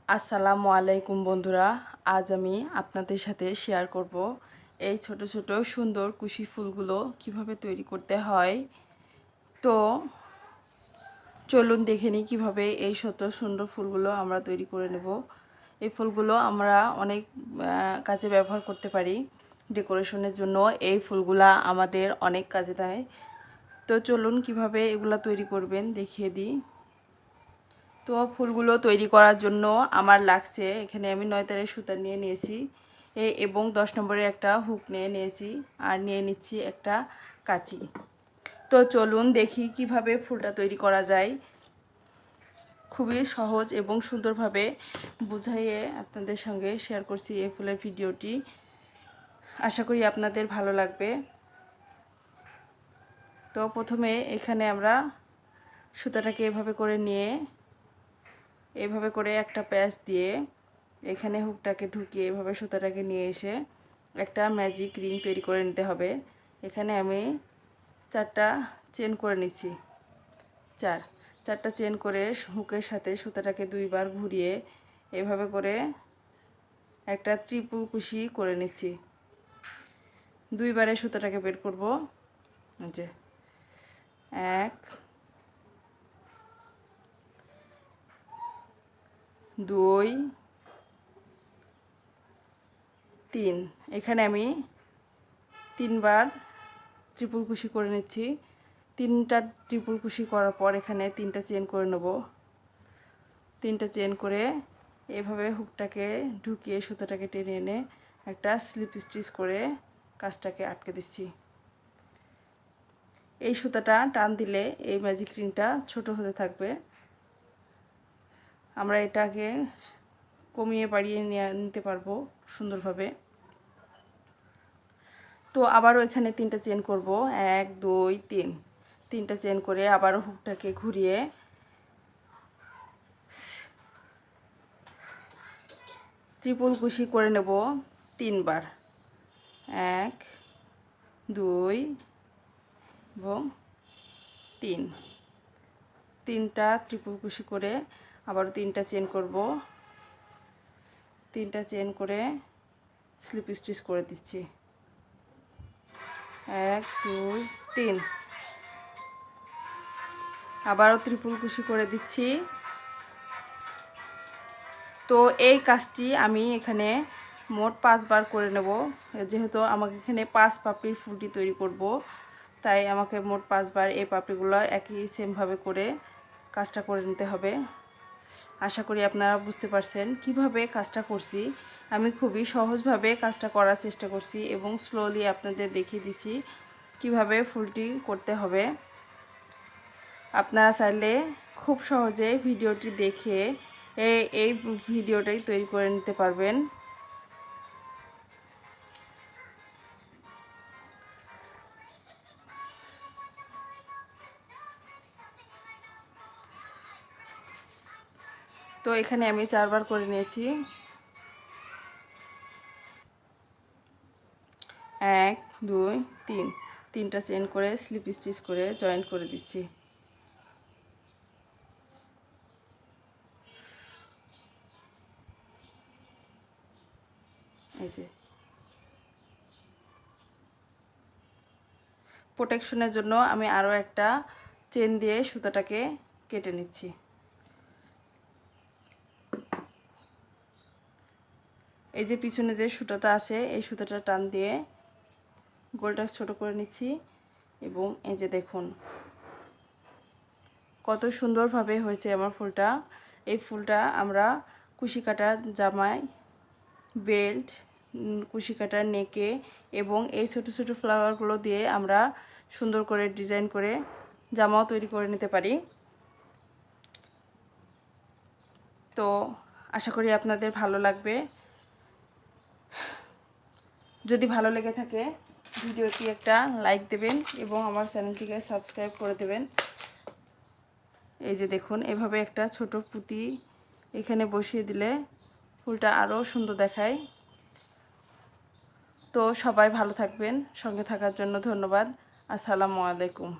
আসসালামু আলাইকুম বন্ধুরা, আজ আমি আপনাদের সাথে শেয়ার করব এই ছোট ছোট সুন্দর কুশি ফুলগুলো কিভাবে তৈরি করতে হয়। তো চলুন দেখে নিই কীভাবে এই ছোট সুন্দর ফুলগুলো আমরা তৈরি করে নেব। এই ফুলগুলো আমরা অনেক কাজে ব্যবহার করতে পারি। ডেকোরেশনের জন্য এই ফুলগুলা আমাদের অনেক কাজে দেয়। তো চলুন কিভাবে এগুলা তৈরি করবেন দেখিয়ে দিই। তো ফুলগুলো তৈরি করার জন্য আমার লাগছে, এখানে আমি 9 তারের সুতা নিয়ে নিয়েছি এবং 10 নম্বরের একটা হুক নিয়ে নিয়েছি, আর নিয়ে নিচ্ছি একটা কাঁচি। তো চলুন দেখি কিভাবে ফুলটা তৈরি করা যায়। খুবই সহজ এবং সুন্দরভাবে বুঝাইয়ে আপনাদের সঙ্গে শেয়ার করছি এই ফুলের ভিডিওটি। আশা করি আপনাদের ভালো লাগবে। তো প্রথমে এখানে আমরা সুতাটাকে এভাবে করে নিয়ে এভাবে করে একটা প্যাচ দিয়ে এখানে হুকটাকে ঢুকিয়ে এভাবে সুতাটাকে নিয়ে এসে একটা ম্যাজিক রিং তৈরি করে নিতে হবে। এখানে আমি 4টা চেন করে নিচ্ছি। চারটা চেন করে হুকের সাথে সুতাটাকে 2বার ঘুরিয়ে এভাবে করে একটা ত্রিপুল কুশি করে নিচ্ছি। 2বারে সুতাটাকে বের করব। যে 1 2 3, এখানে আমি 3বার ট্রিপল কুশি করে নিচ্ছি। 3টা ট্রিপল কুশি করার পর এখানে 3টা চেন করে নেব। 3টা চেন করে এভাবে হুকটাকে ঢুকিয়ে সুতাটাকে টেনে এনে একটা স্লিপ স্টিচ করে কাজটাকে আটকে দিচ্ছি। এই সুতাটা টান দিলে এই ম্যাজিক রিংটা ছোট হতে থাকবে। আমরা এটাকে কমিয়ে বাড়িয়ে নিতে পারবো সুন্দরভাবে। তো আবারও এখানে 3টা চেন করব। 1 2 3, 3টা চেন করে আবারও হুকটাকে ঘুরিয়ে ট্রিপল কুশি করে নেব 3বার। 1 2 এবং 3, 3টা ট্রিপল কুশি করে আবারও 3টা চেন করব। 3টা চেন করে স্লিপ স্টিচ করে দিচ্ছি। 1 2 3, আবারও ট্রিপল কুশি করে দিচ্ছি। তো এই কাজটি আমি এখানে মোট 5বার করে নেব। যেহেতু আমাকে এখানে 5 পাপড়ির ফুলটি তৈরি করব, তাই আমাকে মোট 5বার এই পাপড়িগুলো একই সেমভাবে করে কাজটা করে নিতে হবে। আশা করি আপনারা বুঝতে পারছেন কিভাবে কাজটা করছি। আমি খুবই সহজভাবে কাজটা করার চেষ্টা করছি এবং স্লোলি আপনাদের দেখিয়ে দিচ্ছি কিভাবে ফুলটি করতে হবে। আপনারা চাইলে খুব সহজে ভিডিওটি দেখে এই ভিডিওটাই তৈরি করে নিতে পারবেন। তো এখানে আমি 4বার করে নিয়েছি। 1 2 3, 3টা চেন করে স্লিপ স্টিচ করে জয়েন্ট করে দিচ্ছি। এই যে প্রোটেকশনের জন্য আমি আরও একটা চেন দিয়ে সুতাটাকে কেটে নিচ্ছি। এই যে পিছনে যে সুতাটা আছে এই সুতাটা টান দিয়ে গোলটা ছোট করে নিচ্ছি এবং এই যে দেখুন কত সুন্দরভাবে হয়েছে আমার ফুলটা। এই ফুলটা আমরা কুশি কাটা জামায়, বেল্ট, কুশি কাটার নেকে এবং এই ছোট ছোট ফ্লাওয়ারগুলো দিয়ে আমরা সুন্দর করে ডিজাইন করে জামাও তৈরি করে নিতে পারি। তো আশা করি আপনাদের ভালো লাগবে। যদি ভালো লেগে থাকে ভিডিওটি একটা লাইক দেবেন এবং আমার চ্যানেলটিকে সাবস্ক্রাইব করে দেবেন। এই যে দেখুন এভাবে একটা ছোট পুঁতি এখানে বসিয়ে দিলে ফুলটা আরও সুন্দর দেখায়। তো সবাই ভালো থাকবেন, সঙ্গে থাকার জন্য ধন্যবাদ। আসসালামু আলাইকুম।